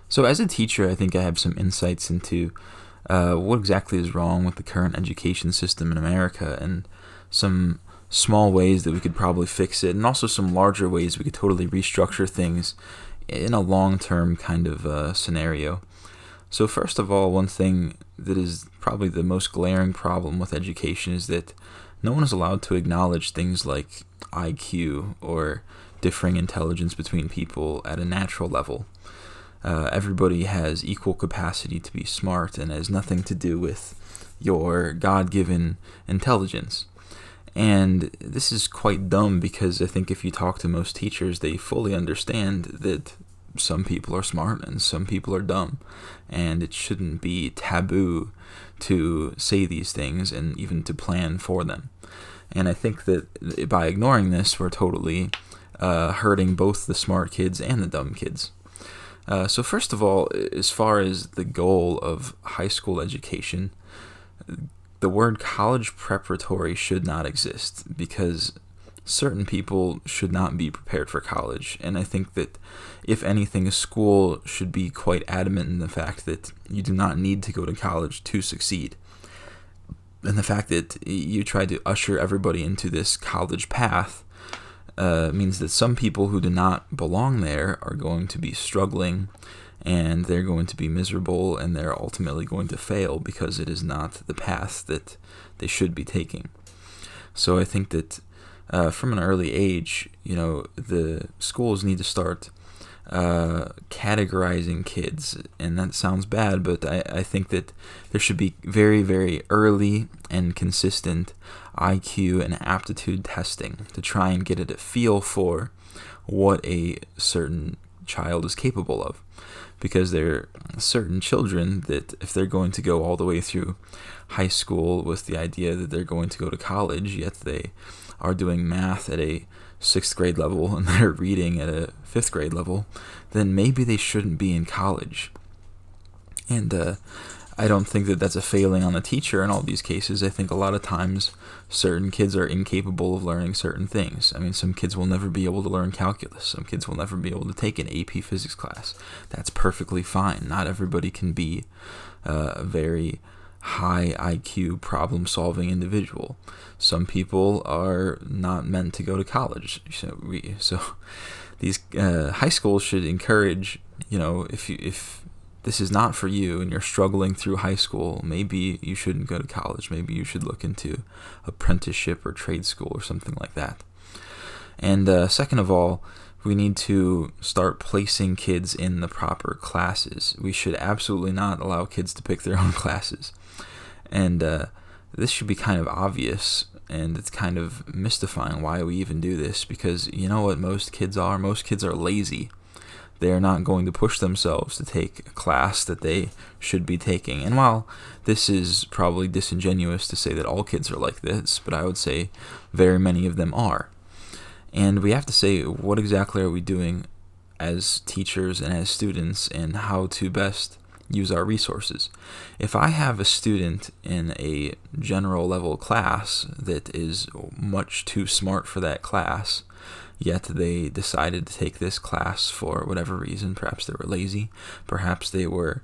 So as a teacher, I think I have some insights into what exactly is wrong with the current education system in America, and some small ways that we could probably fix it, and also some larger ways we could totally restructure things in a long-term kind of scenario. So first of all, one thing that is probably the most glaring problem with education is that no one is allowed to acknowledge things like IQ or differing intelligence between people at a natural level. Everybody has equal capacity to be smart, and it has nothing to do with your God-given intelligence. And this is quite dumb, because I think if you talk to most teachers, they fully understand that some people are smart and some people are dumb, and it shouldn't be taboo to say these things and even to plan for them. And I think that by ignoring this, we're totally hurting both the smart kids and the dumb kids. So first of all, as far as the goal of high school education, the word college preparatory should not exist, because certain people should not be prepared for college. And I think that, if anything, a school should be quite adamant in the fact that you do not need to go to college to succeed. And the fact that you try to usher everybody into this college path means that some people who do not belong there are going to be struggling, and they're going to be miserable, and they're ultimately going to fail because it is not the path that they should be taking. So I think that from an early age, the schools need to start categorizing kids. And that sounds bad, but I think that there should be very, very early and consistent IQ and aptitude testing to try and get a feel for what a certain child is capable of. Because there are certain children that, if they're going to go all the way through high school with the idea that they're going to go to college, yet they are doing math at a 6th grade level and they're reading at a 5th grade level, then maybe they shouldn't be in college. And I don't think that that's a failing on the teacher in all these cases. I think a lot of times certain kids are incapable of learning certain things. I mean, some kids will never be able to learn calculus. Some kids will never be able to take an AP physics class. That's perfectly fine. Not everybody can be a very high IQ problem-solving individual. Some people are not meant to go to college. So these high schools should encourage, if this is not for you and you're struggling through high school, maybe you shouldn't go to college. Maybe you should look into apprenticeship or trade school or something like that. And second of all, we need to start placing kids in the proper classes. We should absolutely not allow kids to pick their own classes. And this should be kind of obvious, and it's kind of mystifying why we even do this, because you know what most kids are? Most kids are lazy. They're not going to push themselves to take a class that they should be taking. And while this is probably disingenuous to say that all kids are like this, but I would say very many of them are. And we have to say, what exactly are we doing as teachers and as students, and how to best use our resources? If I have a student in a general level class that is much too smart for that class, yet they decided to take this class for whatever reason, perhaps they were lazy, perhaps they were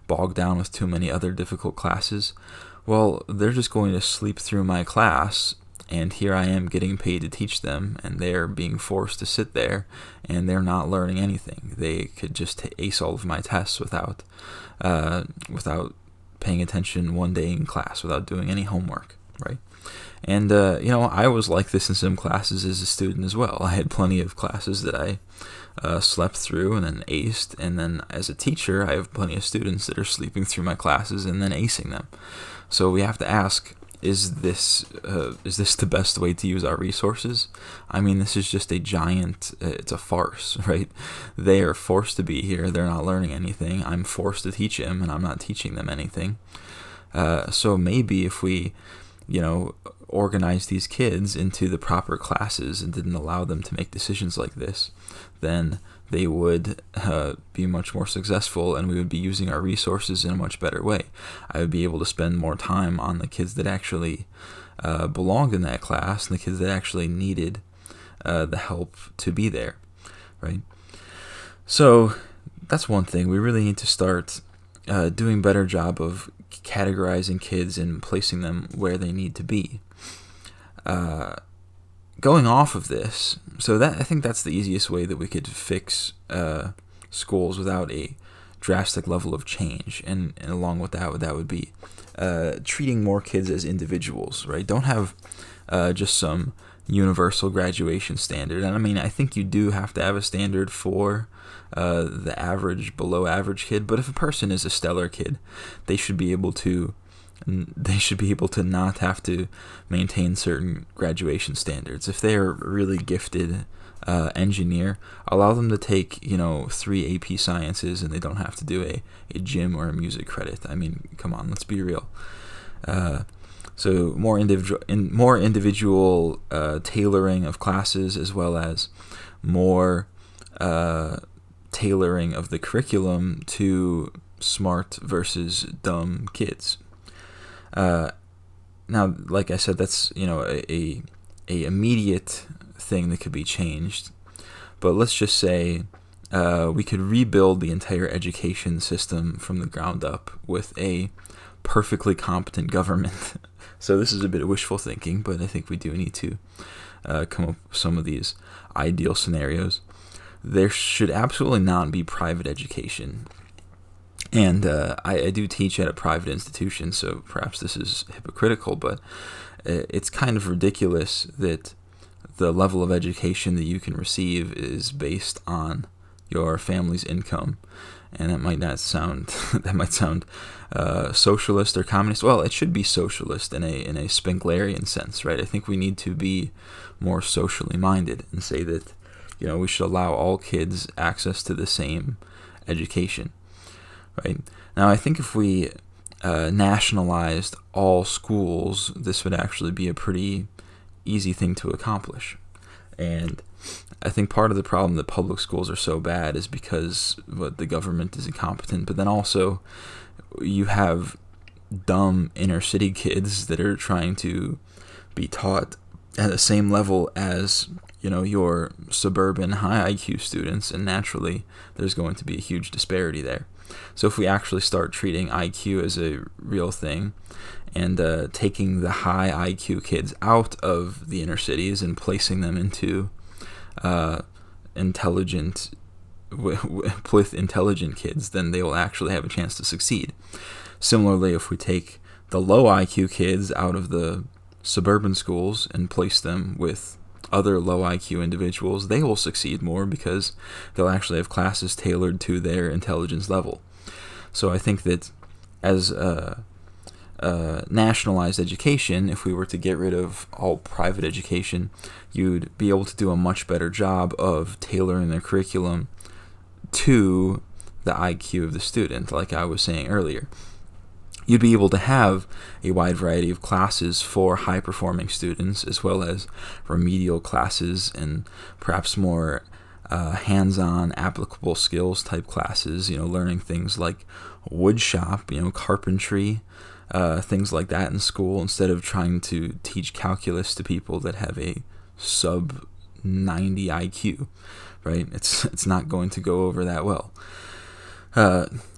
bogged down with too many other difficult classes, well, they're just going to sleep through my class, and here I am getting paid to teach them, and they're being forced to sit there, and they're not learning anything. They could just ace all of my tests without paying attention one day in class, without doing any homework, right? And, I was like this in some classes as a student as well. I had plenty of classes that I slept through and then aced, and then as a teacher, I have plenty of students that are sleeping through my classes and then acing them. So we have to ask, is this the best way to use our resources? I mean, this is just a giant, it's a farce, right? They are forced to be here. They're not learning anything. I'm forced to teach them, and I'm not teaching them anything. So maybe if we, organize these kids into the proper classes and didn't allow them to make decisions like this, then they would be much more successful, and we would be using our resources in a much better way. I would be able to spend more time on the kids that actually belonged in that class, and the kids that actually needed the help to be there, right? So that's one thing. We really need to start doing a better job of categorizing kids and placing them where they need to be. Going off of this, so that I think that's the easiest way that we could fix schools without a drastic level of change, and along with that would be treating more kids as individuals, right? Don't have just some universal graduation standard. And I mean, I think you do have to have a standard for the average, below average kid, but if a person is a stellar kid, they should be able to not have to maintain certain graduation standards. If they're a really gifted engineer, allow them to take 3 AP sciences, and they don't have to do a gym or a music credit. I mean, come on, let's be real. So more individual tailoring of classes, as well as more tailoring of the curriculum to smart versus dumb kids. Now, like I said, that's a immediate thing that could be changed. But let's just say we could rebuild the entire education system from the ground up with a perfectly competent government. So this is a bit of wishful thinking, but I think we do need to come up with some of these ideal scenarios. There should absolutely not be private education. And I do teach at a private institution, so perhaps this is hypocritical, but it's kind of ridiculous that the level of education that you can receive is based on your family's income. And that might sound socialist or communist. Well, it should be socialist in a Spinklerian sense, right? I think we need to be more socially minded and say that we should allow all kids access to the same education. Right. Now, I think if we nationalized all schools, this would actually be a pretty easy thing to accomplish. And I think part of the problem that public schools are so bad is because the government is incompetent, but then also you have dumb inner city kids that are trying to be taught at the same level as your suburban high IQ students, and naturally there's going to be a huge disparity there. So if we actually start treating IQ as a real thing and taking the high IQ kids out of the inner cities and placing them into intelligent kids, then they will actually have a chance to succeed. Similarly, if we take the low IQ kids out of the suburban schools and place them with other low IQ individuals, they will succeed more because they'll actually have classes tailored to their intelligence level. So I think that as nationalized education, if we were to get rid of all private education, you'd be able to do a much better job of tailoring the curriculum to the IQ of the student, like I was saying earlier. You'd be able to have a wide variety of classes for high-performing students, as well as remedial classes and perhaps more hands-on, applicable skills type classes, learning things like wood shop, carpentry, things like that in school, instead of trying to teach calculus to people that have a sub 90 IQ, right? It's not going to go over that well.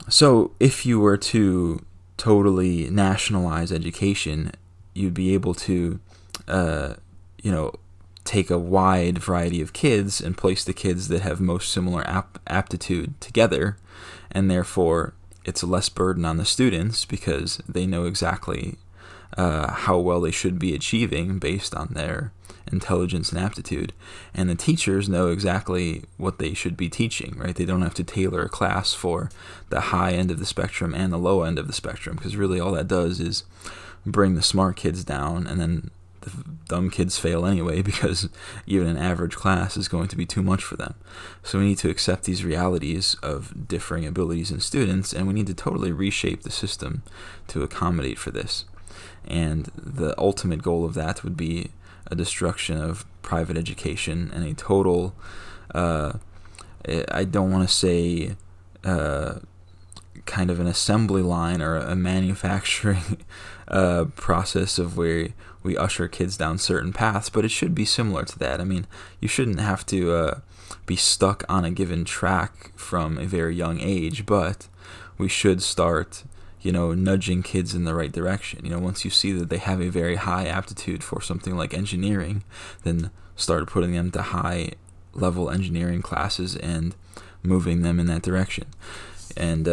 So if you were to totally nationalize education, you'd be able to, take a wide variety of kids and place the kids that have most similar aptitude together, and therefore it's less burden on the students because they know exactly how well they should be achieving based on their intelligence and aptitude, and the teachers know exactly what they should be teaching, right? They don't have to tailor a class for the high end of the spectrum and the low end of the spectrum, because really all that does is bring the smart kids down, and then the dumb kids fail anyway, because even an average class is going to be too much for them. So we need to accept these realities of differing abilities in students, and we need to totally reshape the system to accommodate for this. And the ultimate goal of that would be a destruction of private education and a total, I don't want to say kind of an assembly line or a manufacturing process of where we usher kids down certain paths, but it should be similar to that. I mean, you shouldn't have to be stuck on a given track from a very young age, but we should start, nudging kids in the right direction. Once you see that they have a very high aptitude for something like engineering, then start putting them to high level engineering classes and moving them in that direction. And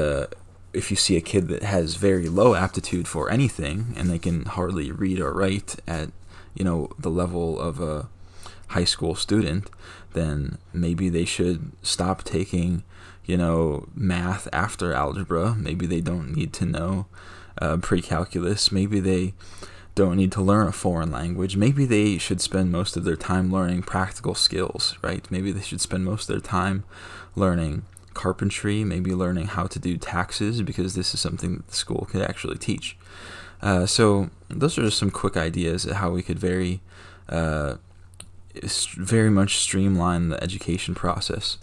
if you see a kid that has very low aptitude for anything and they can hardly read or write at the level of a high school student, then maybe they should stop taking math after algebra. Maybe they don't need to know pre-calculus. Maybe they don't need to learn a foreign language. Maybe they should spend most of their time learning practical skills, right? Maybe they should spend most of their time learning carpentry, maybe learning how to do taxes, because this is something that the school could actually teach. So those are just some quick ideas of how we could very much streamline the education process.